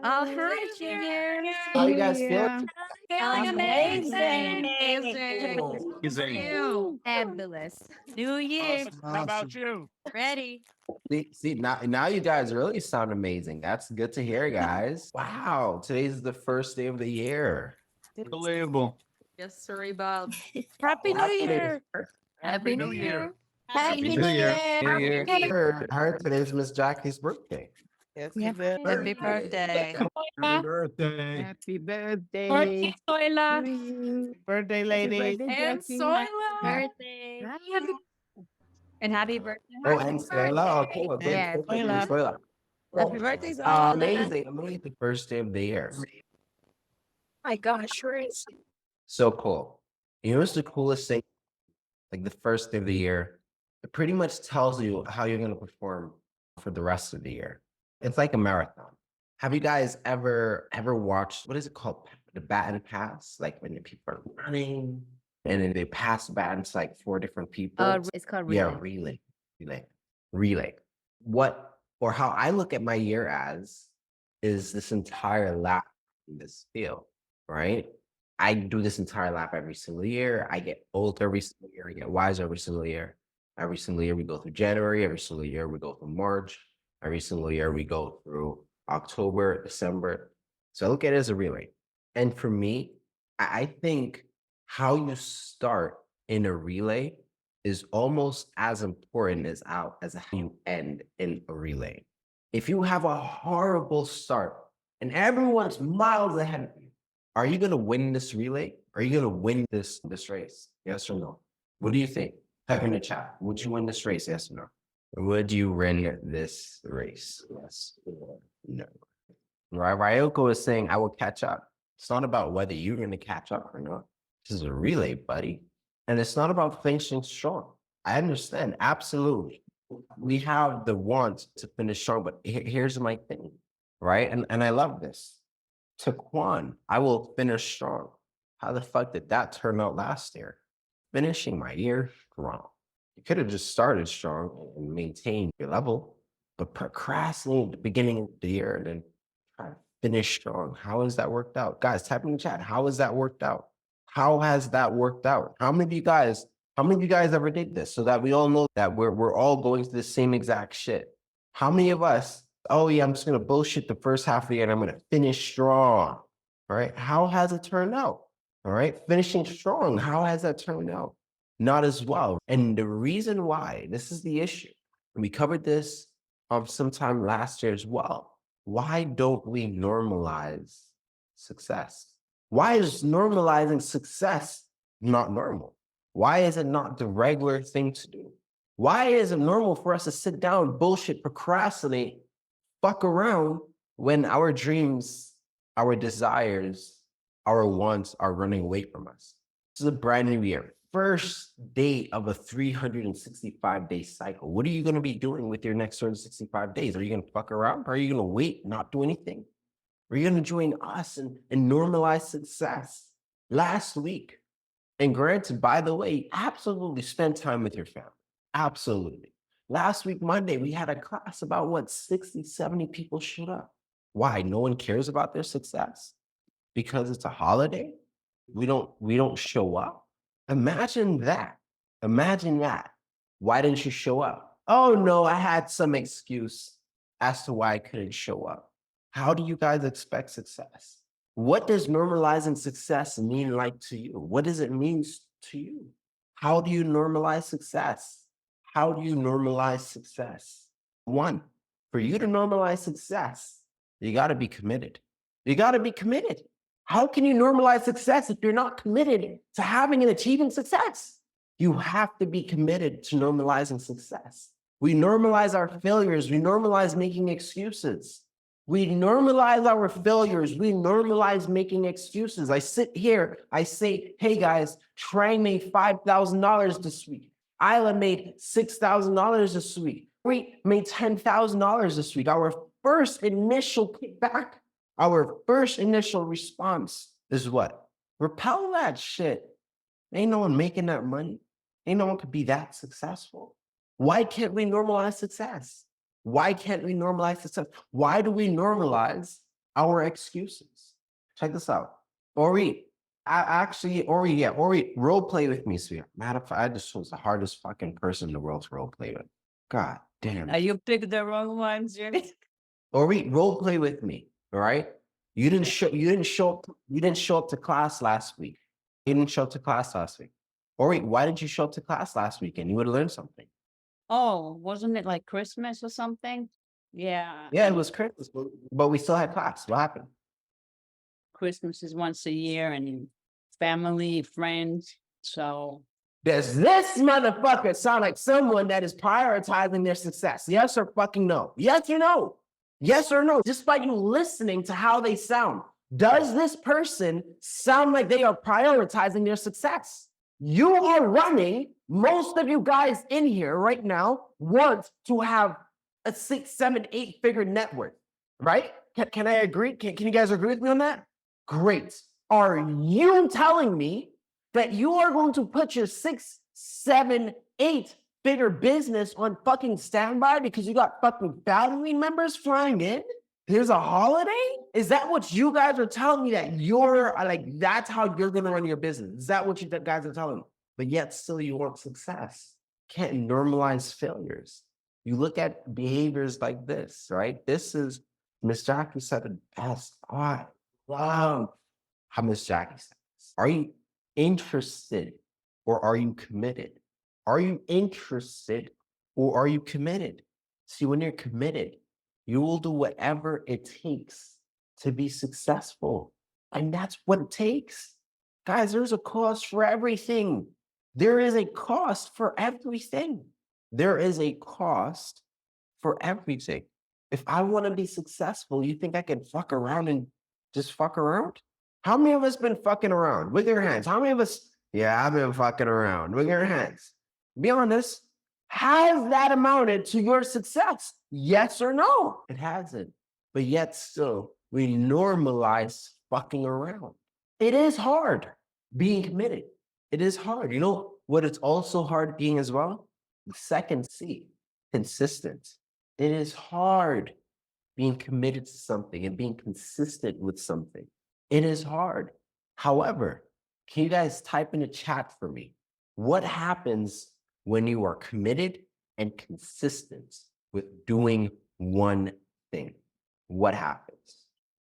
Oh, hi, Junior. How you guys feeling? Yeah. Feeling amazing. Amazing. You. Fabulous. New year. How about you? Ready. See now you guys really sound amazing. That's good to hear, guys. Wow, today's the first day of the year. Unbelievable. Just sorry, Bob. Happy New Year. Happy New Year. Happy New Year. I heard today's Miss Jackie's birthday. Yes, Happy birthday. Happy birthday. Happy birthday. Soyla. to you. Birthday, lady. And Soyla. Birthday. And happy birthday. Oh, and Stella. Okay, well, good. Yeah, Stella. Happy birthday, Soyla. Amazing first day of the year. My gosh, sure is. So cool. You know what's the coolest thing? Like the first day of the year, it pretty much tells you how you're going to perform for the rest of the year. It's like a marathon. Have you guys ever watched, what is it called? The bat and pass? Like when the people are running and then they pass bats like 4 different people. It's called Yeah, relay. What or how I look at my year as is this entire lap in this field, right? I do this entire lap every single year. I get older every single year. I get wiser every single year. Every single year we go through January. Every single year we go through March. Every single year we go through October, December. So I look at it as a relay. And for me, I think how you start in a relay is almost as important as how you end in a relay. If you have a horrible start and everyone's miles ahead of you, are you going to win this relay? Are you going to win this race? Yes or no? What do you think? Type in the chat. Would you win this race? Yes or no? Would you win this race? Yes or no? Ryoko is saying, I will catch up. It's not about whether you're going to catch up or not. This is a relay, buddy. And it's not about finishing strong. I understand. Absolutely. We have the want to finish strong, but here's my thing, right? And I love this. Taquan, I will finish strong. How the fuck did that turn out last year? Finishing my year strong. You could have just started strong and maintained your level, but procrastinating at the beginning of the year and then try to finish strong. How has that worked out? Guys, type in the chat. How has that worked out? How has that worked out? How many of you guys ever did this so that we all know that we're all going through the same exact shit? How many of us, oh yeah, I'm just gonna bullshit the first half of the year and I'm gonna finish strong. All right. How has it turned out? All right. Finishing strong. How has that turned out? Not as well. And the reason why, this is the issue. And we covered this sometime last year as well. Why don't we normalize success? Why is normalizing success not normal? Why is it not the regular thing to do? Why is it normal for us to sit down, bullshit, procrastinate, fuck around when our dreams, our desires, our wants are running away from us? This is a brand new year. First day of a 365-day cycle. What are you going to be doing with your next 365 days? Are you going to fuck around? Or are you going to wait, not do anything? Are you going to join us and normalize success? Last week, and granted, by the way, absolutely spend time with your family. Absolutely. Last week, Monday, we had a class about 60, 70 people showed up. Why? No one cares about their success? Because it's a holiday? We don't show up? Imagine that. Imagine that. Why didn't you show up? Oh no, I had some excuse as to why I couldn't show up. How do you guys expect success? What does normalizing success mean like to you? What does it mean to you? How do you normalize success? How do you normalize success? One, for you to normalize success, you got to be committed. You got to be committed. How can you normalize success if you're not committed to having and achieving success? You have to be committed to normalizing success. We normalize our failures. We normalize making excuses. We normalize our failures. We normalize making excuses. I sit here, I say, hey guys, Trang made $5,000 this week. Isla made $6,000 this week. We made $10,000 this week. Our first initial kickback, our first initial response is what? Repel that shit. Ain't no one making that money. Ain't no one could be that successful. Why can't we normalize success? Why can't we normalize success? Why do we normalize our excuses. Check this out. Ori, Ori, role play with me, sweetheart. Matter of fact, I just was the hardest fucking person in the world to role play with. God damn. You picked the wrong ones, Jenny. Ori, role play with me. All right. You didn't show up to class last week. You didn't show up to class last week. Ori, why didn't you show up to class last weekend? You would have learned something. Oh, wasn't it like Christmas or something? Yeah. Yeah, it was Christmas, but we still had class. What happened? Christmas is once a year and family, friends. So Does this motherfucker sound like someone that is prioritizing their success? Yes or fucking no? Yes or no? Yes or no? Just by you listening to how they sound, does this person sound like they are prioritizing their success? You are running, most of you guys in here right now want to have a 6, 7, 8-figure net worth, right? Can I agree? Can you guys agree with me on that? Great. Are you telling me that you are going to put your 6, 7, 8-figure business on fucking standby because you got fucking family members flying in? There's a holiday? Is that what you guys are telling me, that you're like, that's how you're going to run your business? Is that what you guys are telling me? But yet still you want success. Can't normalize failures. You look at behaviors like this, right? This is, Miss Jackie said it best. Oh, I love how Miss Jackie said this. Are you interested or are you committed? Are you interested or are you committed? See, when you're committed, you will do whatever it takes to be successful. And that's what it takes. Guys, there's a cost for everything. There is a cost for everything. There is a cost for everything. If I want to be successful, you think I can fuck around and just fuck around? How many of us been fucking around? With your hands. How many of us? Yeah, I've been fucking around. With your hands. Be honest. Has that amounted to your success? Yes or no? It hasn't. But yet still, we normalize fucking around. It is hard being committed. It is hard. You know what it's also hard being as well? The second C, consistent. It is hard being committed to something and being consistent with something. It is hard. However, can you guys type in the chat for me? What happens when you are committed and consistent with doing one thing? What happens?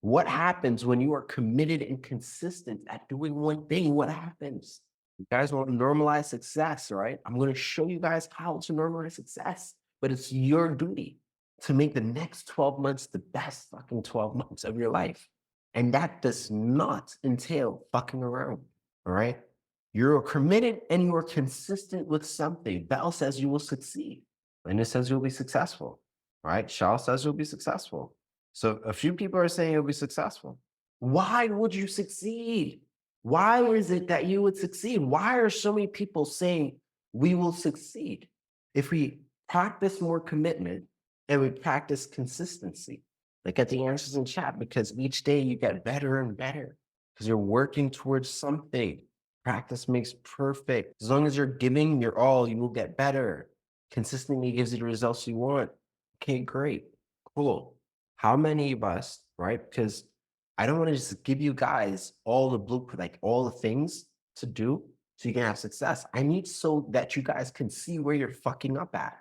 What happens when you are committed and consistent at doing one thing? What happens? You guys want to normalize success, right? I'm going to show you guys how to normalize success, but it's your duty to make the next 12 months the best fucking 12 months of your life. And that does not entail fucking around, all right? You're committed and you are consistent with something. Bell says you will succeed. Linda says you'll be successful, right? Shaw says you'll be successful. So a few people are saying you'll be successful. Why would you succeed? Why is it that you would succeed? Why are so many people saying we will succeed? If we practice more commitment and we practice consistency, like at the answers in chat, because each day you get better and better because you're working towards something. Practice makes perfect. As long as you're giving your all, you will get better. Consistently gives you the results you want. Okay, great. Cool. How many of us, right? Because I don't want to just give you guys all the blueprint, like all the things to do so you can have success. I need so that you guys can see where you're fucking up at.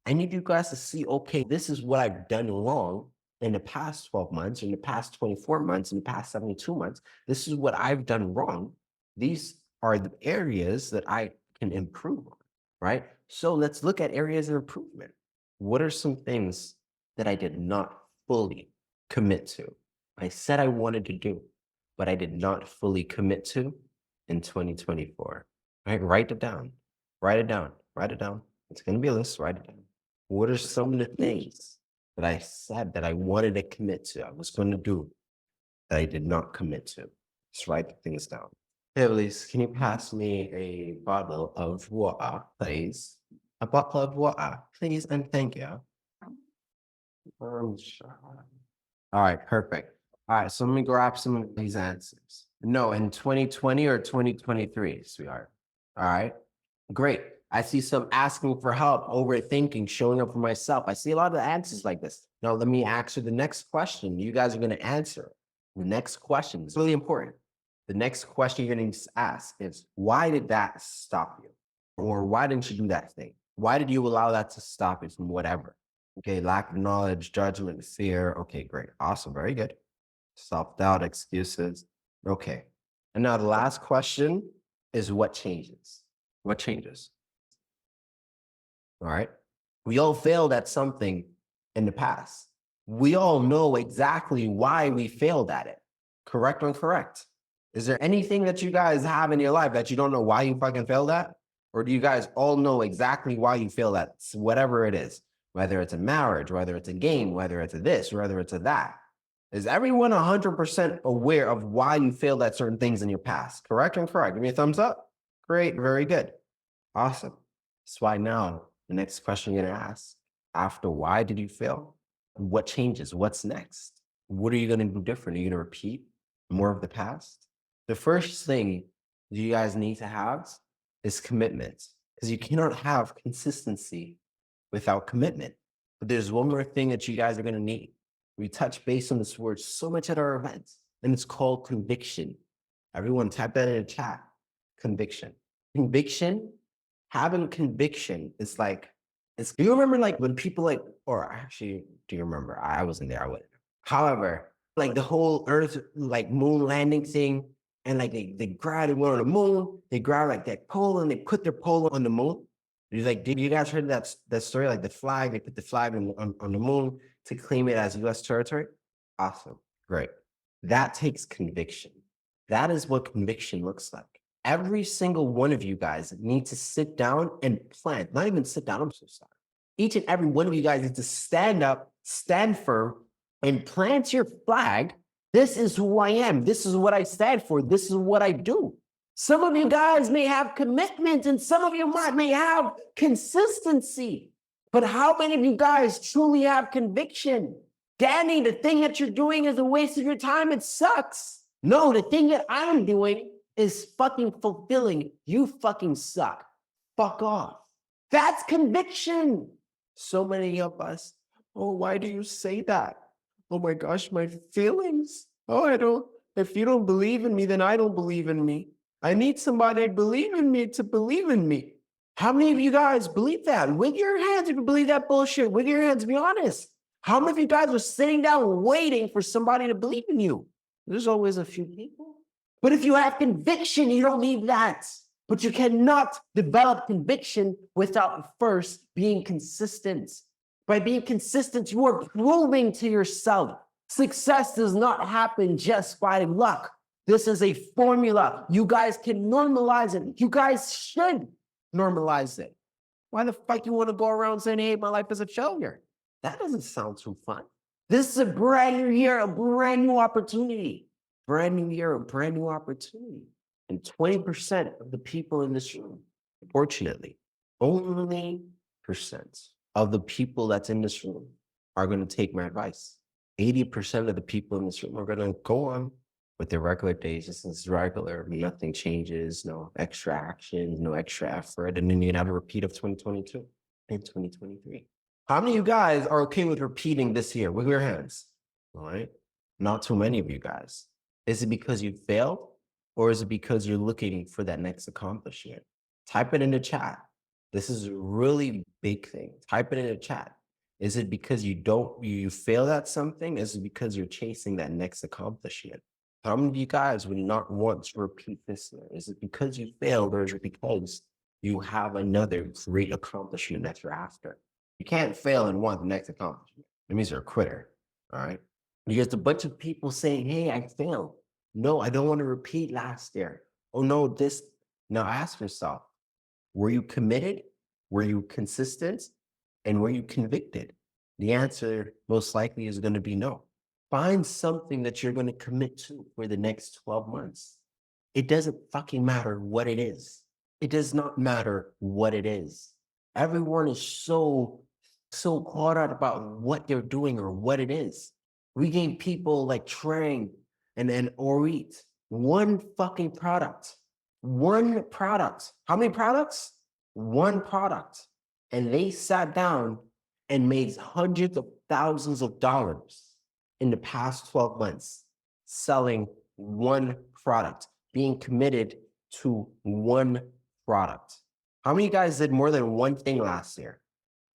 I need you guys to see, okay, this is what I've done wrong in the past 12 months, in the past 24 months, in the past 72 months. This is what I've done wrong. These are the areas that I can improve on, right? So let's look at areas of improvement. What are some things that I did not fully commit to? I said I wanted to do, but I did not fully commit to in 2024. Right? Write it down. Write it down. Write it down. It's going to be a list. Write it down. What are some of the things that I said that I wanted to commit to, I was going to do, that I did not commit to? Just write the things down. Hey, please, can you pass me a bottle of water, please? A bottle of water, please, and thank you. Sure. All right, perfect. All right, so let me grab some of these answers. No, in 2020 or 2023, sweetheart. All right, great. I see some asking for help, overthinking, showing up for myself. I see a lot of answers like this. Now, let me answer the next question. You guys are going to answer. The next question is really important. The next question you're going to ask is, why did that stop you? Or why didn't you do that thing? Why did you allow that to stop you from whatever? Okay, lack of knowledge, judgment, fear. Okay, great. Awesome. Very good. Self-doubt, excuses. Okay. And now the last question is, what changes? What changes? All right. We all failed at something in the past. We all know exactly why we failed at it. Correct or incorrect? Is there anything that you guys have in your life that you don't know why you fucking failed at? Or do you guys all know exactly why you failed at whatever it is? Whether it's a marriage, whether it's a game, whether it's a this, whether it's a that. Is everyone 100% aware of why you failed at certain things in your past? Correct or incorrect? Give me a thumbs up. Great. Very good. Awesome. That's why now the next question you're going to ask, after why did you fail? What changes? What's next? What are you going to do different? Are you going to repeat more of the past? The first thing you guys need to have is commitment, because you cannot have consistency without commitment. But there's one more thing that you guys are going to need. We touch base on this word so much at our events, and it's called conviction. Everyone type that in the chat. Conviction. Conviction, having conviction is like, do you remember like when people like, or actually, do you remember? I wasn't there, I wouldn't. However, like the whole Earth, like moon landing thing, and like they grabbed and went on the moon, they grabbed like that pole and they put their pole on the moon. Did you guys heard that story? Like the flag, they put the flag on the moon to claim it as US territory? Awesome, great. That takes conviction. That is what conviction looks like. Every single one of you guys need to sit down and plan. Not even sit down, I'm so sorry. Each and every one of you guys need to stand up, stand firm, and plant your flag. This is who I am. This is what I stand for. This is what I do. Some of you guys may have commitment and some of you may have consistency. But how many of you guys truly have conviction? Danny, the thing that you're doing is a waste of your time. It sucks. No, the thing that I'm doing is fucking fulfilling. You fucking suck. Fuck off. That's conviction. So many of us, oh, why do you say that? Oh my gosh, my feelings. Oh, if you don't believe in me, then I don't believe in me. I need somebody to believe in me to believe in me. How many of you guys believe that? Wiggle your hands if you believe that bullshit. Wiggle your hands, be honest. How many of you guys are sitting down waiting for somebody to believe in you? There's always a few people. But if you have conviction, you don't need that. But you cannot develop conviction without first being consistent. By being consistent, you are proving to yourself. Success does not happen just by luck. This is a formula. You guys can normalize it. You guys should normalize it. Why the fuck you want to go around saying, hey, my life is a failure? That doesn't sound too fun. This is a brand new year, a brand new opportunity. Brand new year, a brand new opportunity. And 20% of the people in this room, fortunately, only percent of the people that's in this room are going to take my advice. 80% of the people in this room are going to go on with their regular days. This is regular, nothing changes, no extra action, no extra effort. And then you have a repeat of 2022 and 2023. How many of you guys are okay with repeating this year? Wiggle your hands. All right. Not too many of you guys. Is it because you failed? Or is it because you're looking for that next accomplishment? Type it in the chat. This is a really big thing. Type it in the chat. Is it because you failed at something? Is it because you're chasing that next accomplishment? How many of you guys would not want to repeat this year? Is it because you failed, or is it because you have another great accomplishment that you're after? You can't fail and want the next accomplishment. It means you're a quitter, all right? There's a bunch of people saying, hey, I failed. No, I don't want to repeat last year. Oh no, this. Now ask yourself, were you committed? Were you consistent? And were you convicted? The answer most likely is going to be no. Find something that you're going to commit to for the next 12 months. It doesn't fucking matter what it is. It does not matter what it is. Everyone is so caught out about what they're doing or what it is. We gave people like Trang and Orit one fucking product. One product. How many products? one product, and they sat down and made hundreds of thousands of dollars in the past 12 months selling one product, being committed to one product. How many of you guys did more than one thing last year?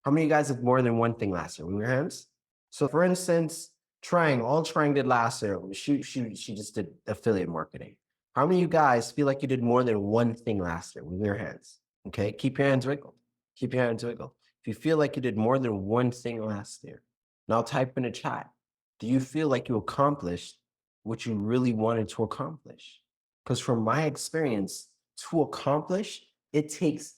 How many of you guys did more than one thing last year? With your hands? So for instance, all Trang did last year, she just did affiliate marketing. How many of you guys feel like you did more than one thing last year? With your hands. Okay, keep your hands wiggled. Keep your hands wiggled. If you feel like you did more than one thing last year, now type in the chat. Do you feel like you accomplished what you really wanted to accomplish? Because from my experience, to accomplish, it takes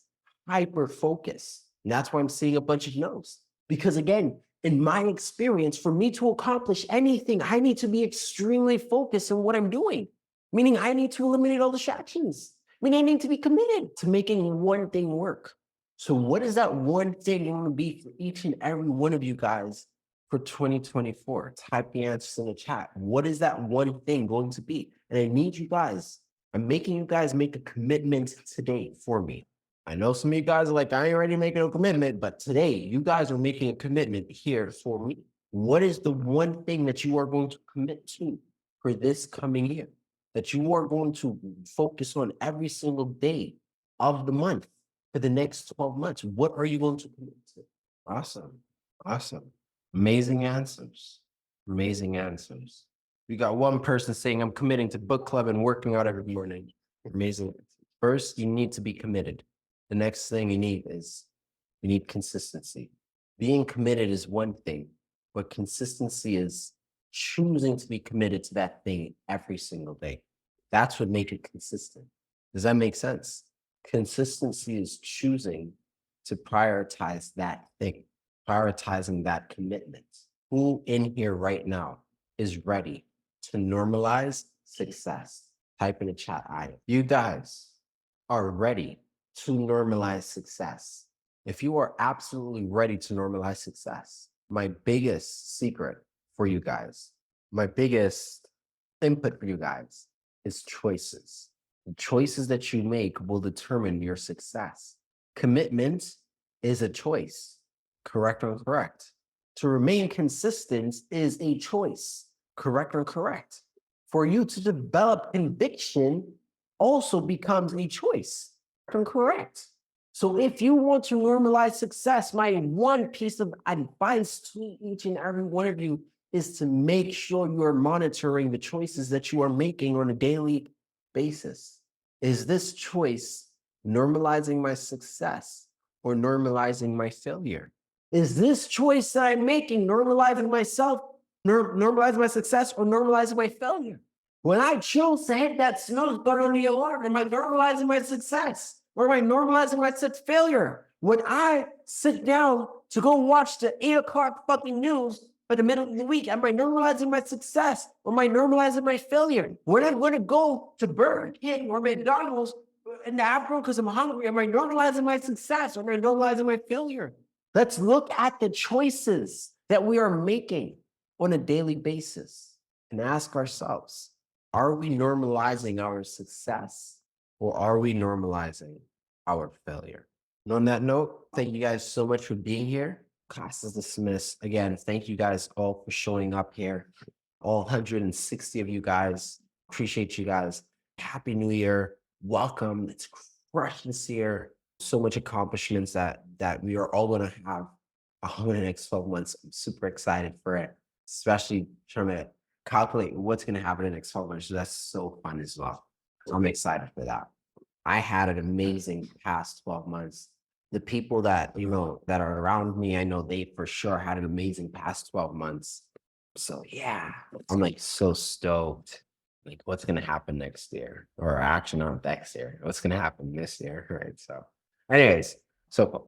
hyper focus. And that's why I'm seeing a bunch of no's. Because again, in my experience, for me to accomplish anything, I need to be extremely focused on what I'm doing. Meaning I need to eliminate all distractions. Meaning I need to be committed to making one thing work. So what is that one thing going to be for each and every one of you guys for 2024? Type the answers in the chat. What is that one thing going to be? And I need you guys, I'm making you guys make a commitment today for me. I know some of you guys are like, I ain't already making a commitment, but today you guys are making a commitment here for me. What is the one thing that you are going to commit to for this coming year? That you are going to focus on every single day of the month for the next 12 months? What are you going to commit to? Awesome. Awesome. Amazing answers. Amazing answers. We got one person saying, I'm committing to book club and working out every morning. Amazing. First, you need to be committed. The next thing you need is you need consistency. Being committed is one thing, but consistency is choosing to be committed to that thing every single day. That's what makes it consistent. Does that make sense? Consistency is choosing to prioritize that thing, prioritizing that commitment. Who in here right now is ready to normalize success? Type in the chat, you guys are ready to normalize success. If you are absolutely ready to normalize success, my biggest secret for you guys, my biggest input for you guys is choices. The choices that you make will determine your success. Commitment is a choice, correct or incorrect. To remain consistent is a choice, correct or incorrect. For you to develop conviction also becomes a choice, correct. So if you want to normalize success, my one piece of advice to each and every one of you is to make sure you are monitoring the choices that you are making on a daily basis. Is this choice normalizing my success or normalizing my failure? Is this choice that I'm making normalizing myself, normalizing my success, or normalizing my failure? When I choose to hit that snooze button on the alarm, am I normalizing my success? Or am I normalizing my failure? When I sit down to go watch the 8 o'clock fucking news for the middle of the week, am I normalizing my success? Or am I normalizing my failure? When I'm going to go to Burger King or McDonald's in the afternoon because I'm hungry, am I normalizing my success? Or am I normalizing my failure? Let's look at the choices that we are making on a daily basis and ask ourselves, are we normalizing our success or are we normalizing our failure? And on that note, thank you guys so much for being here. Class is dismissed. Again, thank you guys all for showing up here. All 160 of you guys. Appreciate you guys. Happy New Year. Welcome. It's fresh this year. So much accomplishments that we are all going to have over the next 12 months. I'm super excited for it, especially trying to calculate what's going to happen in the next 12 months. So that's so fun as well. I'm excited for that. I had an amazing past 12 months. The people that, that are around me, I know they for sure had an amazing past 12 months. So yeah, I'm like so stoked. Like what's going to happen next year or actually not next year. What's going to happen this year, right? So anyways, so